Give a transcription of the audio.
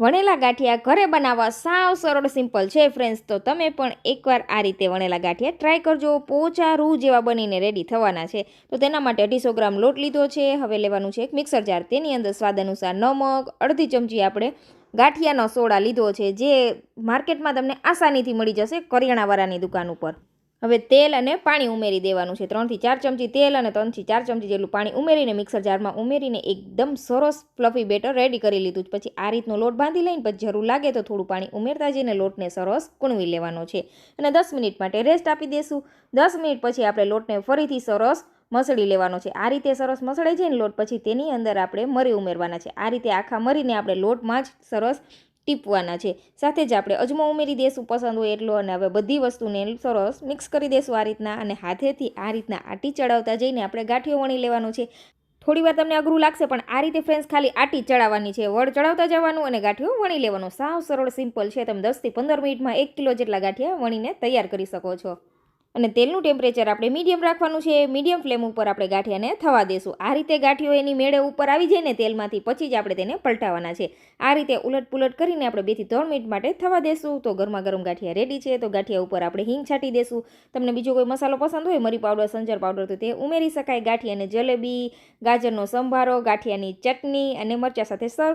વણેલા ગાંઠિયા ઘરે બનાવવા સાવ સરળ સિમ્પલ છે ફ્રેન્ડ્સ. તો તમે પણ એકવાર આ રીતે વણેલા ગાંઠિયા ટ્રાય કરજો. પોચા રૂ જેવા બનીને રેડી થવાના છે. તો તેના માટે 250 ગ્રામ લોટ લીધો છે. હવે લેવાનું છે એક મિક્સર જાર. તેની અંદર સ્વાદ અનુસાર નમક, અડધી ચમચી આપણે ગાંઠિયાનો સોડા લીધો છે, જે માર્કેટમાં તમને આસાનીથી મળી જશે કરિયાણાવાળાની દુકાન ઉપર. હવે તેલ અને પાણી ઉમેરી દેવાનું છે. 3 થી 4 ચમચી તેલ અને 3 થી 4 ચમચી જેટલું પાણી ઉમેરીને મિક્સર જારમાં ઉમેરીને એકદમ સરસ ફ્લફી બેટર રેડી કરી લીધું. પછી આ રીતનો લોટ બાંધી લઈને પછી જરૂર લાગે તો થોડું પાણી ઉમેરતા જઈને લોટને સરસ કૂણવી લેવાનો છે અને 10 મિનિટ માટે રેસ્ટ આપી દેશું. 10 મિનિટ પછી આપણે લોટને ફરીથી સરસ મસળી લેવાનો છે. આ રીતે સરસ મસળાઈ જાય ને લોટ, પછી તેની અંદર આપણે મરી ઉમેરવાના છે. આ રીતે આખા મરીને આપણે લોટમાં જ સરસ ટીપવાના છે. સાથે જ આપણે અજમો ઉમેરી દઈશું પસંદ હોય એટલો, અને હવે બધી વસ્તુને સરસ મિક્સ કરી દઈશું આ રીતના, અને હાથેથી આ રીતના આટી ચડાવતા જઈને આપણે ગાંઠિયો વણી લેવાનો છે. થોડીવાર તમને અઘરું લાગશે, પણ આ રીતે ફ્રેન્ડ્સ ખાલી આટી ચડાવવાની છે. વળ ચડાવતા જવાનું અને ગાંઠિયો વણી લેવાનો. સાવ સરળ સિમ્પલ છે. તમે 10 થી 15 મિનિટમાં 1 કિલો જેટલા ગાંઠિયા વણીને તૈયાર કરી શકો છો. અને તેલનું ટેમ્પરેચર આપણે મીડિયમ રાખવાનું છે. મીડિયમ ફ્લેમ ઉપર આપણે ગાંઠિયાને થવા દેશું. આ રીતે ગાંઠિયો એની મેળે ઉપર આવી જાય ને તેલમાંથી, પછી જ આપણે તેને પલટાવવાના છે. આ રીતે ઉલટ પુલટ કરીને આપણે 2 થી 3 મિનિટ માટે થવા દેશું. તો ગરમા ગરમ ગાંઠિયા રેડી છે. તો ગાંઠિયા ઉપર આપણે હિંગ છાંટી દેશું. તમને બીજો કોઈ મસાલો પસંદ હોય, મરી પાવડર, સંચર પાવડર, તો તે ઉમેરી શકાય. ગાંઠિયાને જલેબી, ગાજરનો સંભારો, ગાંઠિયાની ચટણી અને મરચાં સાથે સર્વ